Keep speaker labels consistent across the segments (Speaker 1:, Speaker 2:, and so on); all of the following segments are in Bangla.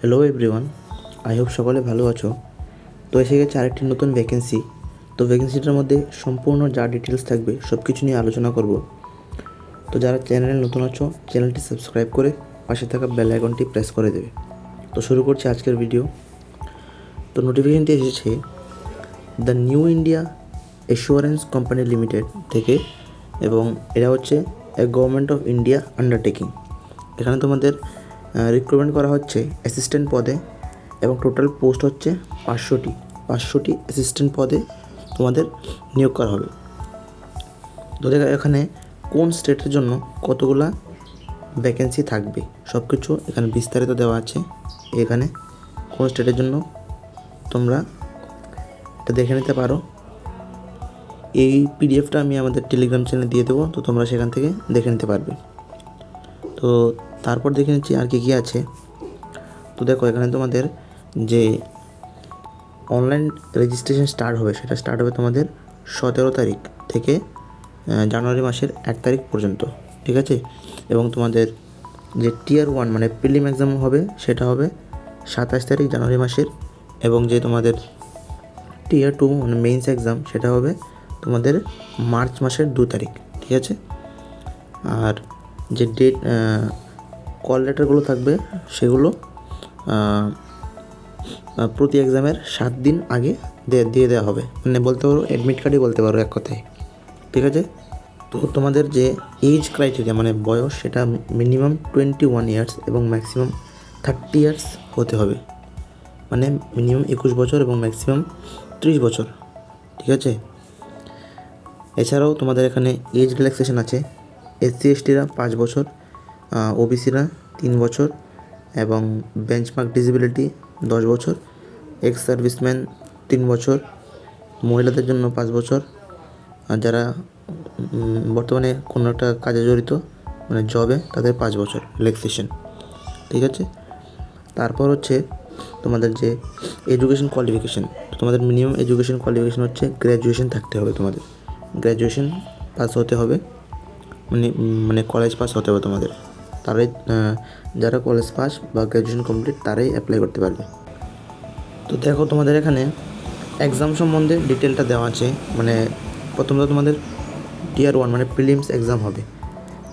Speaker 1: হ্যালো এভরিওয়ান, আই হোপ সকলে ভালো আছো। তো এসে গেছে আরেকটি নতুন ভ্যাকেন্সি। তো ভ্যাকেন্সিটার মধ্যে সম্পূর্ণ যা ডিটেলস থাকবে সব কিছু নিয়ে আলোচনা করব। তো যারা চ্যানেলে নতুন আছো, চ্যানেলটি সাবস্ক্রাইব করে পাশে থাকা বেল আইকনটি প্রেস করে দেবে। তো শুরু করছি আজকের ভিডিও। তো নোটিফিকেশনটি এসেছে the new India assurance company limited থেকে, এবং এটা হচ্ছে গভর্নমেন্ট অফ ইন্ডিয়া আন্ডারটেকিং। এখানে তোমাদের রিক্রুটমেন্ট করা হচ্ছে অ্যাসিস্ট্যান্ট পদে, এবং টোটাল পোস্ট হচ্ছে 500টি অ্যাসিস্ট্যান্ট পদে তোমাদের নিয়োগ করা হবে। তো দেখো এখানে কোন স্টেটের জন্য কতগুলা ভ্যাকেন্সি থাকবে সব কিছু এখানে বিস্তারিত দেওয়া আছে। এখানে কোন স্টেটের জন্য তোমরা এটা দেখে নিতে পারো। এই পিডিএফটা আমি আমাদের টেলিগ্রাম চ্যানেলে দিয়ে দেবো, তো তোমরা সেখান থেকে দেখে নিতে পারবে। তো তারপর দেখে নিচ্ছি আর কি আছে। তো দেখো এখানে তোমাদের যে অনলাইন রেজিস্ট্রেশন স্টার্ট হবে, সেটা স্টার্ট হবে তোমাদের 17 তারিখ থেকে জানুয়ারি মাসের 1 তারিখ পর্যন্ত, ঠিক আছে। এবং তোমাদের যে টিয়ার 1 মানে প্রিলিম এক্সাম হবে, সেটা হবে 27 তারিখ জানুয়ারি মাসের। এবং যে তোমাদের টিয়ার 2 মানে মেইনস এক্সাম, সেটা হবে তোমাদের মার্চ মাসের 2 তারিখ, ঠিক আছে। আর যে ডেট কল লেটারগুলো থাকবে সেগুলো প্রতি এক্সামের 7 দিন আগে দিয়ে দেওয়া হবে, মানে বলতে পারো অ্যাডমিট কার্ডই বলতে পারো এক কথায়, ঠিক আছে। তো তোমাদের যে এজ ক্রাইটেরিয়া মানে বয়স, সেটা মিনিমাম 21 ইয়ার্স এবং ম্যাক্সিমাম 30 ইয়ার্স হতে হবে, মানে মিনিমাম 21 বছর এবং ম্যাক্সিমাম 30 বছর, ঠিক আছে। এছাড়াও তোমাদের এখানে এজ রিল্যাক্সেশন আছে। এসসি এসটিরা 5 বছর, ওবিসিরা 3 বছর, এবং বেঞ্চমার্ক ডিসেবিলিটি 10 বছর, এক্স সার্ভিসম্যান 3 বছর, মহিলাদের জন্য 5 বছর, আর যারা বর্তমানে কোনো একটা কাজে জড়িত মানে জবে, তাদের 5 বছর রিল্যাক্সেশন, ঠিক আছে। তারপর হচ্ছে তোমাদের যে এডুকেশন কোয়ালিফিকেশান, তোমাদের মিনিমাম এডুকেশন কোয়ালিফিকেশান হচ্ছে গ্র্যাজুয়েশন থাকতে হবে, তোমাদের গ্র্যাজুয়েশন পাস হতে হবে, মানে কলেজ পাস হতে হবে তোমাদের। তারাই যারা কলেজ পাস বা গ্র্যাজুয়েশন কমপ্লিট তারাই অ্যাপ্লাই করতে পারবে। তো দেখো তোমাদের এখানে এক্সাম সম্বন্ধে ডিটেলটা দেওয়া আছে। মানে প্রথমত তোমাদের টিয়ার 1 মানে প্রিলিমস এক্সাম হবে,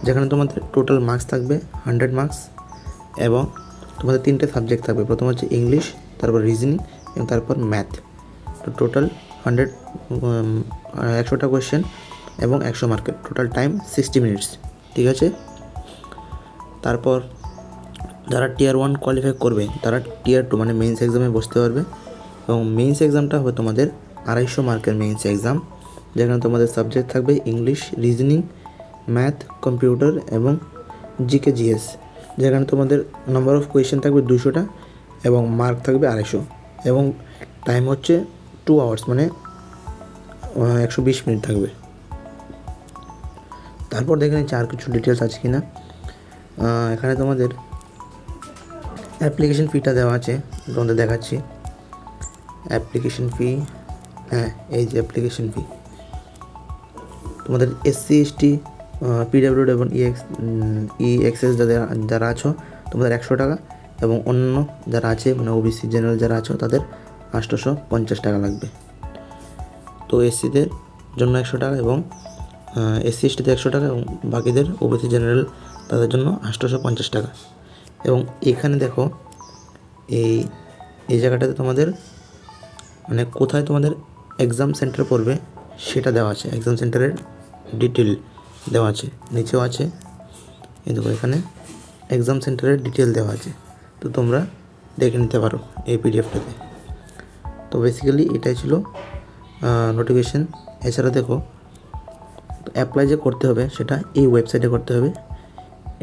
Speaker 1: যেখানে তোমাদের টোটাল মার্কস থাকবে 100 মার্কস, এবং তোমাদের 3টে সাবজেক্ট থাকবে। প্রথম হচ্ছে ইংলিশ, তারপর রিজনিং এবং তারপর ম্যাথ। তো টোটাল 100টা কোয়েশ্চেন এবং 100 মার্কের, টোটাল টাইম 60 মিনিটস, ঠিক আছে। তারপর যারা টিয়ার 1 কোয়ালিফাই করবে তারা টিয়ার 2 মানে মেইনস এক্সামে বসতে পারবে। এবং মেইনস এক্সামটা হবে তোমাদের 250 মার্কের মেইনস এক্সাম, যেখানে তোমাদের সাবজেক্ট থাকবে ইংলিশ, রিজনিং, ম্যাথ, কম্পিউটার এবং জিকে জিএস, যেখানে তোমাদের নাম্বার অফ কোয়েশ্চেন থাকবে 200টা এবং মার্ক থাকবে 250, এবং টাইম হচ্ছে 2 আওয়ার্স মানে 120 মিনিট থাকবে। তারপর দেখে নিচ্ছি আর কিছু ডিটেলস আছে কি না। এখানে তোমাদের অ্যাপ্লিকেশন ফিটা দেওয়া আছে, তোমাদের দেখাচ্ছি। অ্যাপ্লিকেশন ফি, হ্যাঁ এই যে অ্যাপ্লিকেশন ফি, তোমাদের এসসি এসটি পিডাব্লিউডি এবং ইএক্সএস যারা আছো তোমাদের 100 টাকা, এবং অন্য যারা আছে মানে ওবিসি জেনারেল যারা আছো তাদের 850 টাকা লাগবে। তো এসসিদের জন্য 100 টাকা, এবং এসসি এসটিতে 100 টাকা, এবং বাকিদের ওবিসি জেনারেল তাদের জন্য 850 টাকা। এবং এখানে দেখো এই জায়গাটাতে তোমাদের মানে কোথায় তোমাদের এক্সাম সেন্টার পড়বে সেটা দেওয়া আছে, এক্সাম সেন্টারের ডিটেল দেওয়া আছে, নিচেও আছে। এই দেখো এখানে এক্সাম সেন্টারের ডিটেল দেওয়া আছে, তো তোমরা দেখে নিতে পারো এই পিডিএফটাতে। তো বেসিক্যালি এটাই ছিল নোটিফিকেশান। এছাড়া দেখো অ্যাপ্লাই যে করতে হবে সেটা এই ওয়েবসাইটে করতে হবে,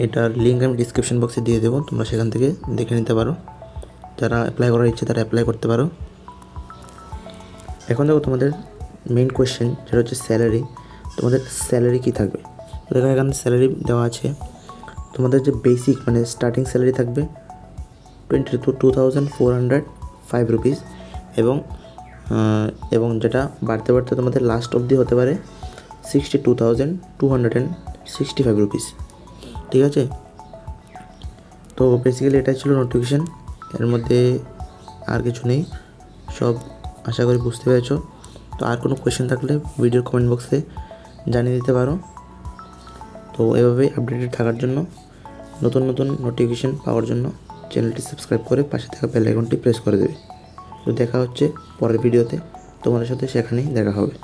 Speaker 1: এটার লিঙ্ক আমি ডিসক্রিপশন বক্সে দিয়ে দেবো, তোমরা সেখান থেকে দেখে নিতে পারো। যারা অ্যাপ্লাই করার ইচ্ছে তারা অ্যাপ্লাই করতে পারো। এখন দেখো তোমাদের মেইন কোয়েশ্চেন, যেটা হচ্ছে স্যালারি। তোমাদের স্যালারি কী থাকবে, দেখো এখানে স্যালারি দেওয়া আছে। তোমাদের যে বেসিক মানে স্টার্টিং স্যালারি থাকবে 22,405 রুপিস, এবং যেটা বাড়তে বাড়তে তোমাদের লাস্ট অবধি হতে পারে 62,265 রুপিস, ঠিক আছে। তো বেসিক্যালি এটাই ছিল নোটিফিকেশান। এর মধ্যে আর কিছু নেই, সব আশা করি বুঝতে পেরেছো। তো আর কোনো কোয়েশ্চেন থাকলে ভিডিওর কমেন্ট বক্সে জানিয়ে দিতে পারো। তো এভাবেই আপডেটেড থাকার জন্য, নতুন নতুন নোটিফিকেশান পাওয়ার জন্য চ্যানেলটি সাবস্ক্রাইব করে পাশে থাকা বেল আইকনটি প্রেস করে দেবে। তো দেখা হচ্ছে পরের ভিডিওতে, তোমাদের সাথে সেখানেই দেখা হবে।